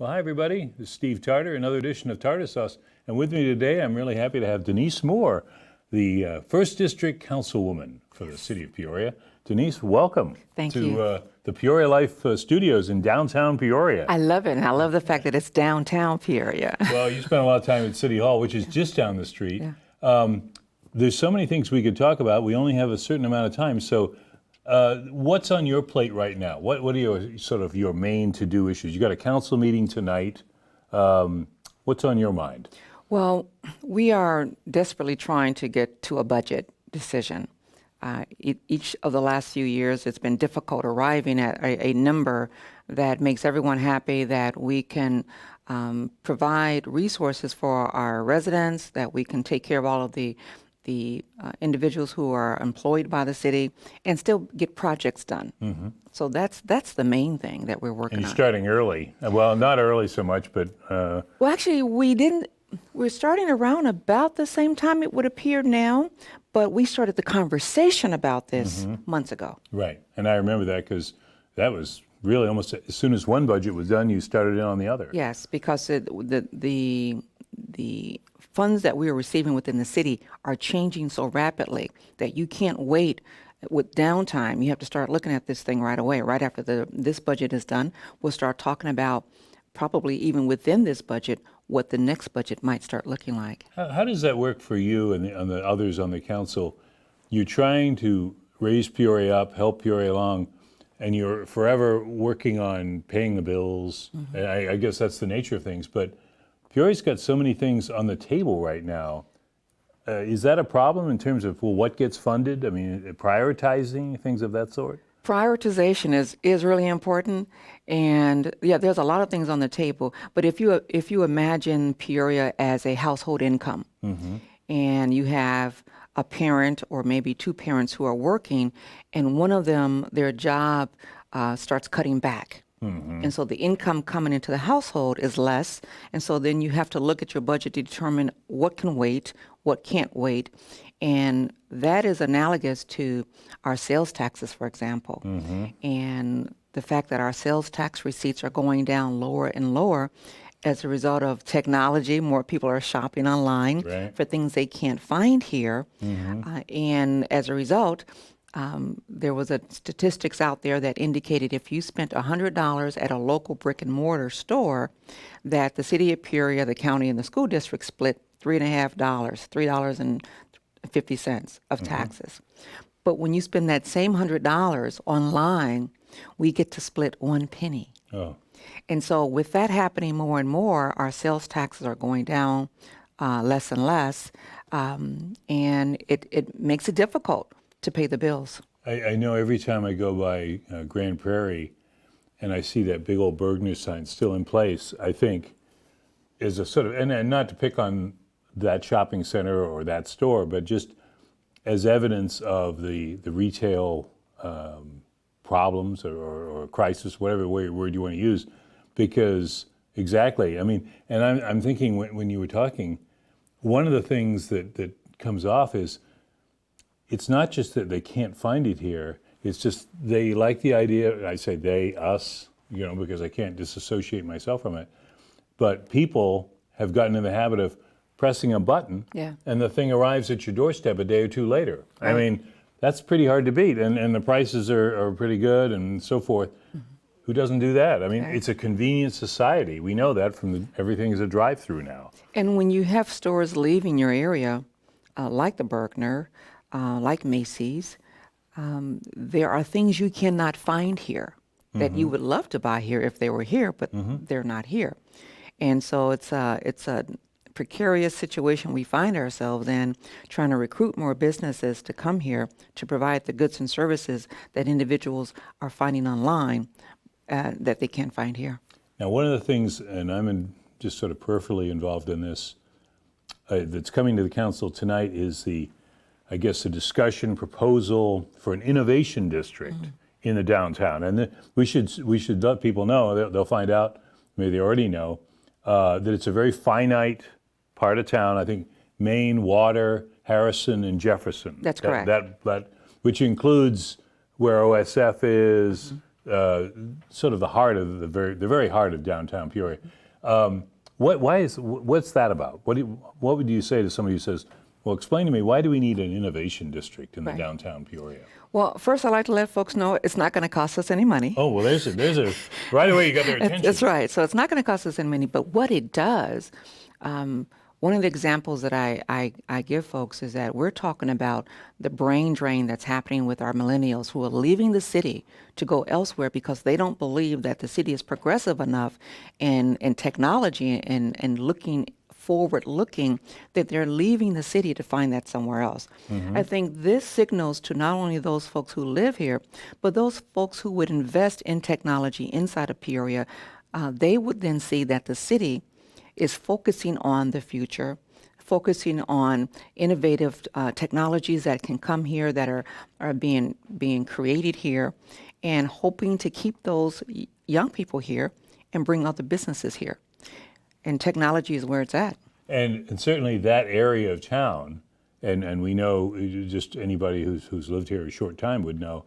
Well, hi, everybody. This is Steve Tarter, another edition of Tartar Sauce. And with me today, I'm really happy to have Denise Moore, the 1st District Councilwoman for the city of Peoria. Denise, welcome to the Peoria Life Studios in downtown Peoria. I love it, and I love the fact that it's downtown Peoria. Well, you spent a lot of time at City Hall, which is just down the street. Yeah. There's so many things we could talk about. We only have a certain amount of time. So what's on your plate right now? What are your main to-do issues? You got a council meeting tonight. What's on your mind? Well, we are desperately trying to get to a budget decision. Each of the last few years, it's been difficult arriving at a number that makes everyone happy, that we can provide resources for our residents, that we can take care of all of the individuals who are employed by the city and still get projects done. Mm-hmm. So that's the main thing that we're working on. And you're starting early. Well, not early so much, but... Well, actually, we're starting around about the same time it would appear now, but we started the conversation about this months ago. Right, and I remember that because that was really almost as soon as one budget was done, you started in on the other. Yes, because the funds that we are receiving within the city are changing so rapidly that you can't wait with downtime. You have to start looking at this thing right away. Right after this budget is done, we'll start talking about, probably even within this budget, what the next budget might start looking like. How does that work for you and the others on the council? You're trying to raise Peoria up, help Peoria along, and you're forever working on paying the bills. Mm-hmm. I guess that's the nature of things, but Peoria's got so many things on the table right now. Is that a problem in terms of, well, what gets funded? I mean, prioritizing, things of that sort? Prioritization is really important, and yeah, there's a lot of things on the table. But if you imagine Peoria as a household income, and you have a parent or maybe two parents who are working, and one of them, their job starts cutting back. And so the income coming into the household is less. And so then you have to look at your budget to determine what can wait, what can't wait. And that is analogous to our sales taxes, for example. And the fact that our sales tax receipts are going down lower and lower as a result of technology. More people are shopping online for things they can't find here. And as a result, there was statistics out there that indicated if you spent $100 at a local brick and mortar store, that the city of Peoria, the county, and the school district split $3.50 of taxes. But when you spend that same $100 online, we get to split 1 penny. Oh. And so with that happening more and more, our sales taxes are going down less and less, and it makes it difficult to pay the bills. I know every time I go by Grand Prairie and I see that big old Bergner sign still in place, I think is a sort of, and not to pick on that shopping center or that store, but just as evidence of the retail problems or crisis, whatever word you want to use, because exactly, I mean, and I'm thinking when you were talking, one of the things that comes off is, it's not just that they can't find it here, it's just they like the idea, I say they, us, because I can't disassociate myself from it, but people have gotten in the habit of pressing a button and the thing arrives at your doorstep a day or two later. Right. I mean, that's pretty hard to beat, and the prices are pretty good and so forth. Who doesn't do that? I mean, it's a convenient society. We know that from everything is a drive-through now. And when you have stores leaving your area, like the Bergner, like Macy's, there are things you cannot find here that you would love to buy here if they were here, but they're not here. And so it's a precarious situation we find ourselves in, trying to recruit more businesses to come here to provide the goods and services that individuals are finding online that they can't find here. Now, one of the things, and I'm just sort of peripherally involved in this, that's coming to the council tonight is the discussion proposal for an innovation district in the downtown. And we should let people know, they'll find out, maybe they already know, that it's a very finite part of town. I think Maine, Water, Harrison, and Jefferson. That's correct. That which includes where OSF is, sort of the heart of the very heart of downtown Peoria. What's that about? What would you say to somebody who says, well, explain to me, why do we need an innovation district in the Right. downtown Peoria? Well, first, I'd like to let folks know it's not going to cost us any money. Oh, well, right away you got their attention. That's right. So it's not going to cost us any money. But what it does, one of the examples that I give folks is that we're talking about the brain drain that's happening with our millennials who are leaving the city to go elsewhere because they don't believe that the city is progressive enough in technology and looking forward looking, that they're leaving the city to find that somewhere else. I think this signals to not only those folks who live here, but those folks who would invest in technology inside of Peoria. They would then see that the city is focusing on the future, focusing on innovative technologies that can come here, that are being created here, and hoping to keep those young people here and bring other businesses here. And technology is where it's at. And certainly that area of town, and we know, just anybody who's lived here a short time would know,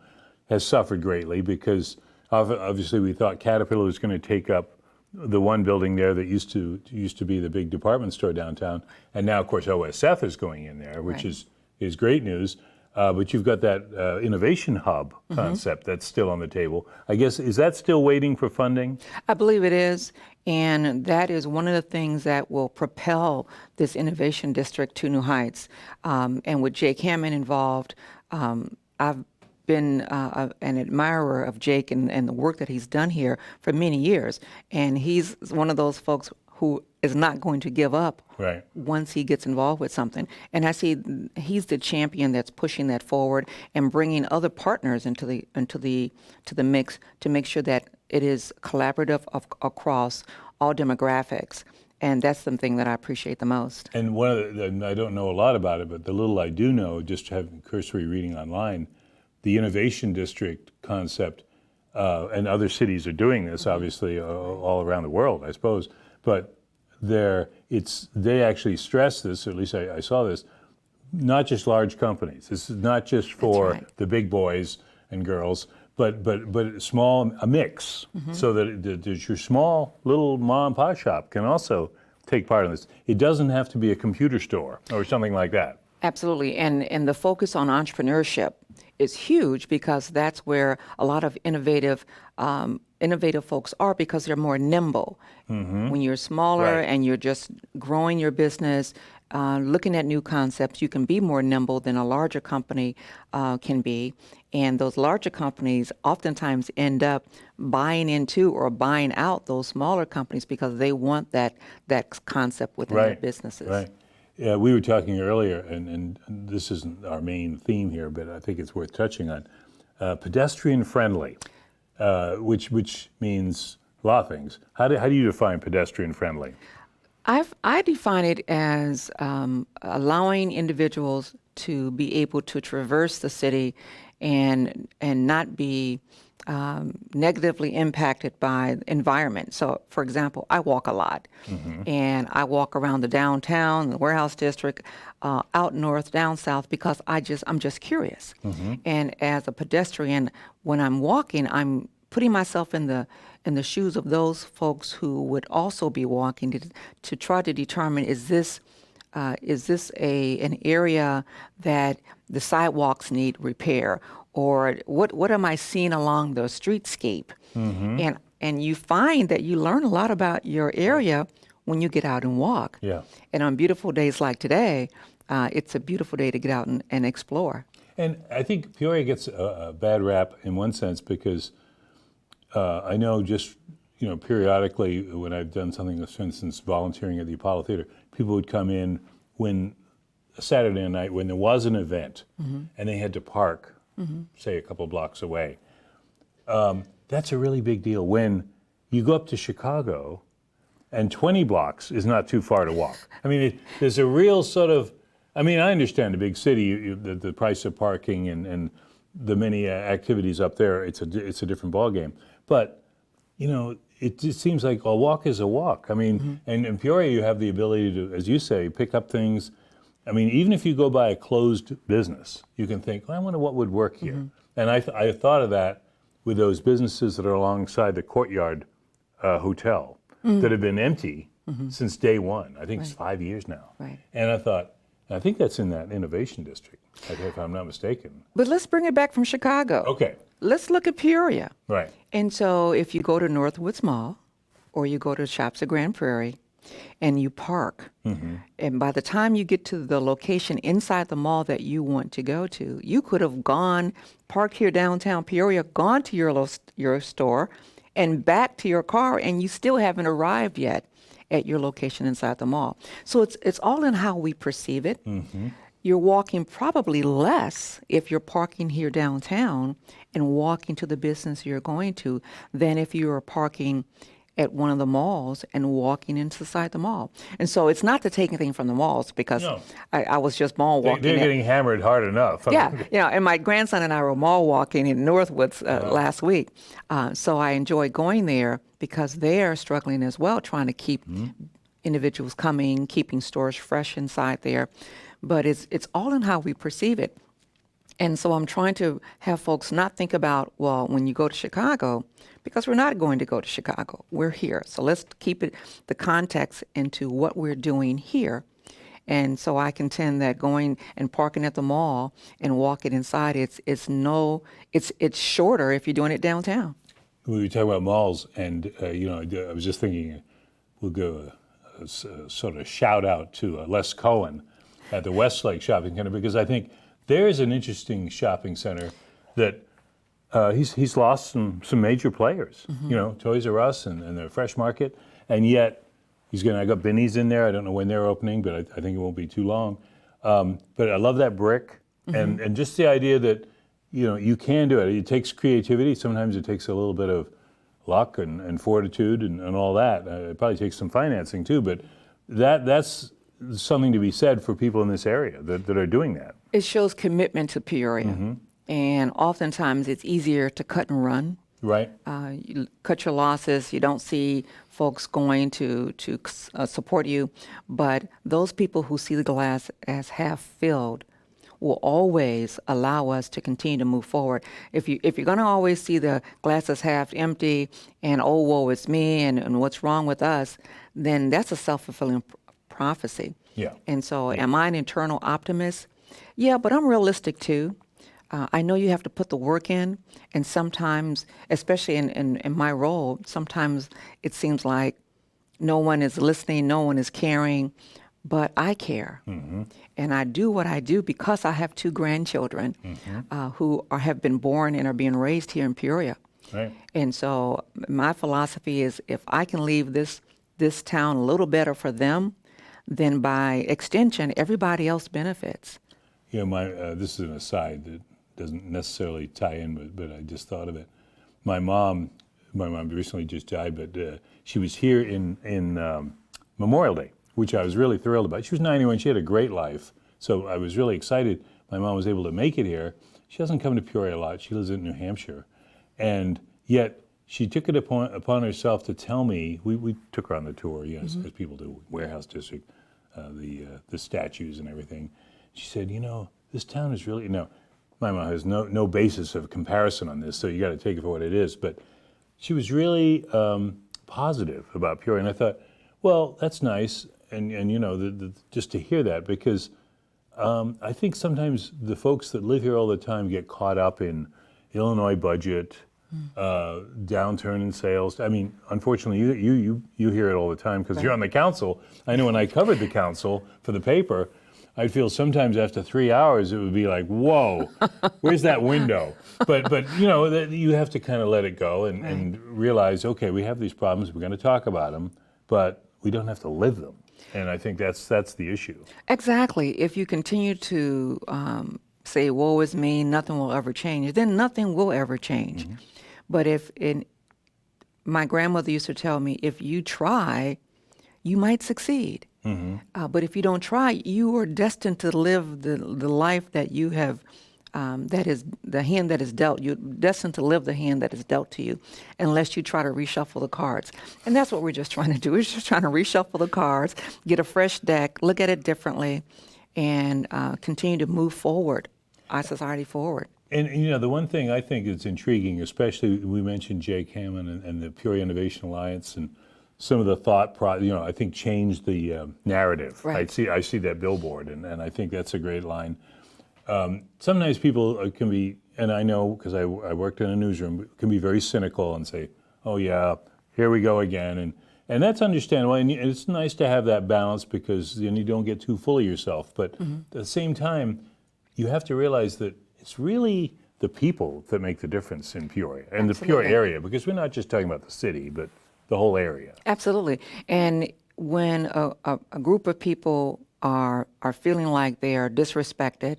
has suffered greatly because obviously we thought Caterpillar was going to take up the one building there that used to be the big department store downtown, and now of course OSF is going in there, which Right. is great news. But you've got that innovation hub concept that's still on the table. I guess, is that still waiting for funding? I believe it is, and that is one of the things that will propel this innovation district to new heights. And with Jake Hammond involved, I've been an admirer of Jake and the work that he's done here for many years. And he's one of those folks who is not going to give up Right. once he gets involved with something. And I see he's the champion that's pushing that forward and bringing other partners into the mix to make sure that it is collaborative across all demographics. And that's something that I appreciate the most. And one of and I don't know a lot about it, but the little I do know, just having cursory reading online, the innovation district concept, and other cities are doing this, obviously, all around the world, I suppose. But they actually stress this, or at least I saw this, not just large companies. This is not just for right. the big boys and girls, but a mix, so that your small little mom and pop shop can also take part in this. It doesn't have to be a computer store or something like that. Absolutely. And the focus on entrepreneurship is huge because that's where a lot of innovative folks are, because they're more nimble. When you're smaller Right. and you're just growing your business, looking at new concepts, you can be more nimble than a larger company can be. And those larger companies oftentimes end up buying into or buying out those smaller companies because they want that concept within their businesses. Right. Yeah, we were talking earlier, and this isn't our main theme here, but I think it's worth touching on. Pedestrian friendly, which means a lot of things. How do you define pedestrian friendly? I define it as allowing individuals to be able to traverse the city and not be negatively impacted by the environment. So, for example, I walk a lot, and I walk around the downtown, the warehouse district, out north, down south, because I'm just curious. And as a pedestrian, when I'm walking, I'm putting myself in the shoes of those folks who would also be walking to try to determine, is this an area that the sidewalks need repair, or what am I seeing along the streetscape? And you find that you learn a lot about your area when you get out and walk. Yeah. And on beautiful days like today, it's a beautiful day to get out and explore. And I think Peoria gets a bad rap in one sense because I know just, periodically when I've done something, for instance, volunteering at the Apollo Theater, people would come in when a Saturday night when there was an event and they had to park, say a couple blocks away. That's a really big deal. When you go up to Chicago and 20 blocks is not too far to walk. I mean, there's a real sort of, I understand a big city, the price of parking and the many activities up there, it's a different ballgame. But, it just seems like a walk is a walk. And in Peoria, you have the ability to, as you say, pick up things. Even if you go by a closed business, you can think, well, I wonder what would work here. And I thought of that with those businesses that are alongside the Courtyard Hotel that have been empty since day one. I think it's 5 years now. Right. And I thought, I think that's in that innovation district, if I'm not mistaken. But let's bring it back from Chicago. Okay. Let's look at Peoria. Right. And so if you go to Northwoods Mall or you go to Shops at Grand Prairie and you park, and by the time you get to the location inside the mall that you want to go to, you could have gone, parked here downtown Peoria, gone to your store and back to your car, and you still haven't arrived yet at your location inside the mall. So it's all in how we perceive it. You're walking probably less if you're parking here downtown and walking to the business you're going to than if you are parking at one of the malls and walking inside the mall. And so it's not to take anything from the malls, because No. I was just mall walking. They're getting hammered hard enough. Yeah, and my grandson and I were mall walking in Northwoods last week. So I enjoy going there because they're struggling as well, trying to keep individuals coming, keeping stores fresh inside there. But it's all in how we perceive it. And so I'm trying to have folks not think about, well, when you go to Chicago, because we're not going to go to Chicago. We're here. So let's keep the context into what we're doing here. And so I contend that going and parking at the mall and walking inside, it's shorter if you're doing it downtown. We were talking about malls, and I was just thinking, we'll give a sort of shout out to Les Cohen at the Westlake Shopping Center, because I think there's an interesting shopping center that he's lost some major players. Toys R Us and the Fresh Market, and yet I got Binny's in there. I don't know when they're opening, but I think it won't be too long. But I love that brick, and just the idea that you can do it. It takes creativity. Sometimes it takes a little bit of luck and fortitude and all that. It probably takes some financing too, but that's something to be said for people in this area that are doing that. It shows commitment to Peoria. And oftentimes it's easier to cut and run. Right. You cut your losses. You don't see folks going to support you. But those people who see the glass as half filled will always allow us to continue to move forward. If you're going to always see the glass as half empty and, oh, woe, it's me and what's wrong with us, then that's a self-fulfilling prophecy. Yeah. And so am I an internal optimist? Yeah, but I'm realistic too. I know you have to put the work in, and sometimes, especially in my role, sometimes it seems like no one is listening, no one is caring, but I care. And I do what I do because I have 2 grandchildren who have been born and are being raised here in Peoria. Right. And so my philosophy is, if I can leave this town a little better for them, then by extension, everybody else benefits. This is an aside that doesn't necessarily tie in, but I just thought of it. My mom recently just died, but she was here in Memorial Day, which I was really thrilled about. She was 91. She had a great life, so I was really excited. My mom was able to make it here. She doesn't come to Peoria a lot. She lives in New Hampshire, and yet she took it upon herself to tell me. We took her on the tour, as people do, Warehouse District, the statues and everything. She said, this town is really my mom has no basis of comparison on this, so you got to take it for what it is. But she was really positive about Peoria, and I thought, well, that's nice, and just to hear that, because I think sometimes the folks that live here all the time get caught up in Illinois budget, downturn in sales. I mean, unfortunately, you hear it all the time because you're on the council. I know when I covered the council for the paper, I'd feel sometimes after 3 hours it would be like, whoa, where's that window? But that you have to kind of let it go and realize, okay, we have these problems, we're going to talk about them, but we don't have to live them. And I think that's the issue. Exactly. If you continue to say, woe is me, nothing will ever change, then nothing will ever change. But my grandmother used to tell me, if you try, you might succeed. But if you don't try, you are destined to live the life that you have, that is the hand that is dealt. You're destined to live the hand that is dealt to you, unless you try to reshuffle the cards. And that's what we're just trying to do. We're just trying to reshuffle the cards, get a fresh deck, look at it differently, and continue to move forward, our society forward. And you know, the one thing I think is intriguing, especially we mentioned Jake Hammond and the Peoria Innovation Alliance and some of the I think changed the narrative. Right. I see that billboard, and I think that's a great line. Sometimes people can be, and I know because I worked in a newsroom, can be very cynical and say, "Oh yeah, here we go again," and that's understandable. And it's nice to have that balance because then you don't get too full of yourself. But at the same time, you have to realize that it's really the people that make the difference in Peoria and the Peoria area, because we're not just talking about the city, but the whole area. Absolutely. And when a group of people are feeling like they are disrespected,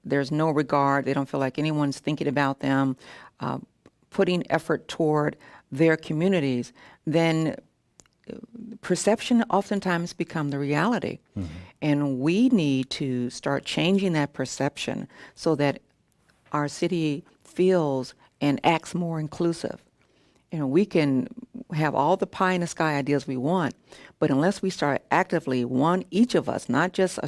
there's no regard, they don't feel like anyone's thinking about them, putting effort toward their communities, then perception oftentimes become the reality. And we need to start changing that perception so that our city feels and acts more inclusive. You know, we can have all the pie in the sky ideas we want, but unless we start actively, each of us, not just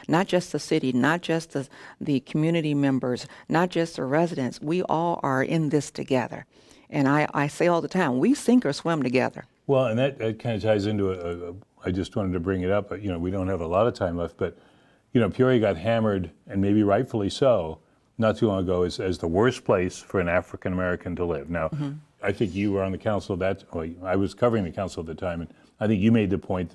not just the city, not just the community members, not just the residents, we all are in this together. And I say all the time, we sink or swim together. Well, and that kind of ties into I just wanted to bring it up, but you know, we don't have a lot of time left, but you know, Peoria got hammered, and maybe rightfully so, not too long ago as the worst place for an African American to live. Now, I think you were on the council I was covering the council at the time, and I think you made the point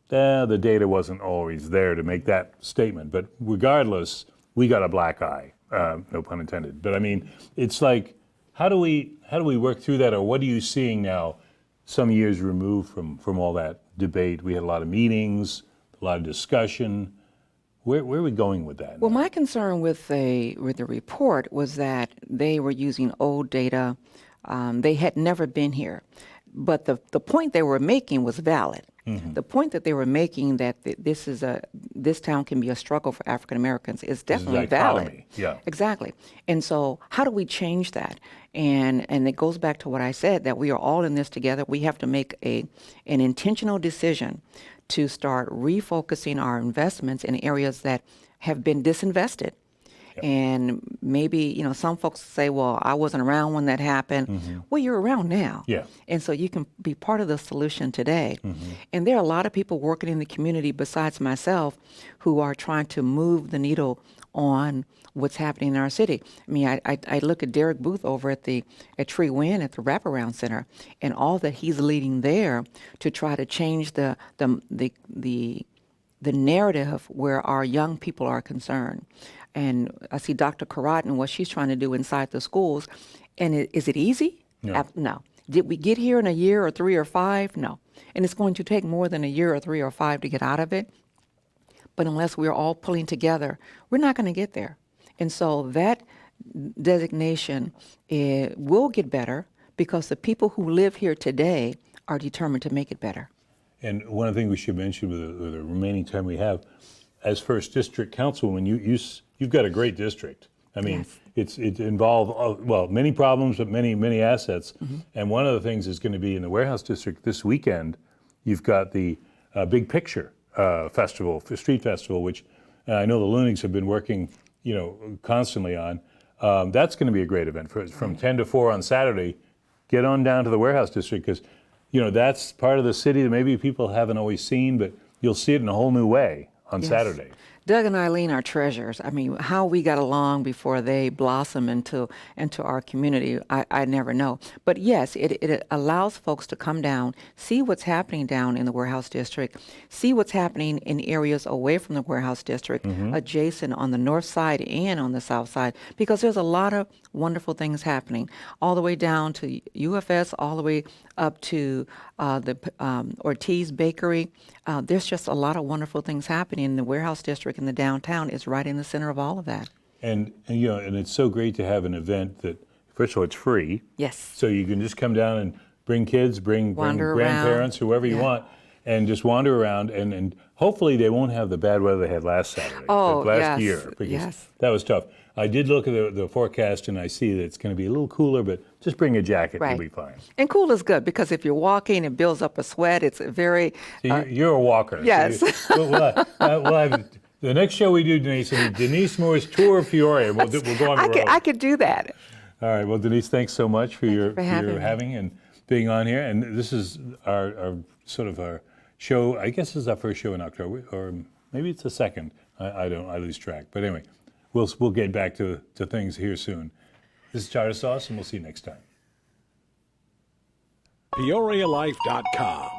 that the data wasn't always there to make that statement. But regardless, we got a black eye, no pun intended. But I mean, it's like, how do we work through that, or what are you seeing now, some years removed from all that debate? We had a lot of meetings, a lot of discussion. Where are we going with that? Well, my concern with the report was that they were using old data. They had never been here. But the point they were making was valid. The point that they were making that this town can be a struggle for African Americans is definitely valid. Yeah. Exactly. And so how do we change that? And it goes back to what I said, that we are all in this together. We have to make an intentional decision to start refocusing our investments in areas that have been disinvested. And maybe, you know, some folks say, well, I wasn't around when that happened. Well, you're around now. Yeah. And so you can be part of the solution today. And there are a lot of people working in the community besides myself who are trying to move the needle on what's happening in our city. I mean, I look at Derek Booth over at Tree Wynn at the Wraparound Center, and all that he's leading there to try to change the narrative where our young people are concerned. And I see Dr. Karat and what she's trying to do inside the schools. And is it easy? No. No. Did we get here in a year or 3 or 5? No. And it's going to take more than a year or 3 or 5 to get out of it. But unless we're all pulling together, we're not going to get there. And so that designation will get better because the people who live here today are determined to make it better. And one of the things we should mention with the remaining time we have, as first district councilwoman, you've got a great district. I mean, Yes. it involves many problems, but many assets. And one of the things is going to be in the warehouse district this weekend. You've got the Big Picture festival, street festival, which I know the Lunigs have been working, you know, constantly on. That's going to be a great event from 10 to 4 on Saturday. Get on down to the warehouse district because, you know, that's part of the city that maybe people haven't always seen, but you'll see it in a whole new way on Saturday. Doug and Eileen are treasures. I mean, how we got along before they blossom into our community, I never know. But yes, it allows folks to come down, see what's happening down in the warehouse district, see what's happening in areas away from the warehouse district, adjacent on the north side and on the south side, because there's a lot of wonderful things happening, all the way down to UFS, all the way up to the Ortiz Bakery. There's just a lot of wonderful things happening in the warehouse district, and the downtown is right in the center of all of that. And you know, and it's so great to have an event that, first of all, it's free. Yes. So you can just come down and bring kids, bring grandparents, whoever you want, and just wander around. And hopefully they won't have the bad weather they had last Saturday, last year, because that was tough. I did look at the forecast, and I see that it's going to be a little cooler, but just bring a jacket, you'll be fine. And cool is good, because if you're walking, it builds up a sweat. It's very... So you're a walker. Yes. So we'll have The next show we do, Denise, will be Denise Moore's Tour of Peoria. We'll go on the road. I could do that. All right. Well, Denise, thanks so much for your having me. and being on here. And this is our sort of our show. I guess this is our first show in October, or maybe it's the second. I lose track. But anyway, we'll get back to things here soon. This is Tarter Sauce, and we'll see you next time. PeoriaLife.com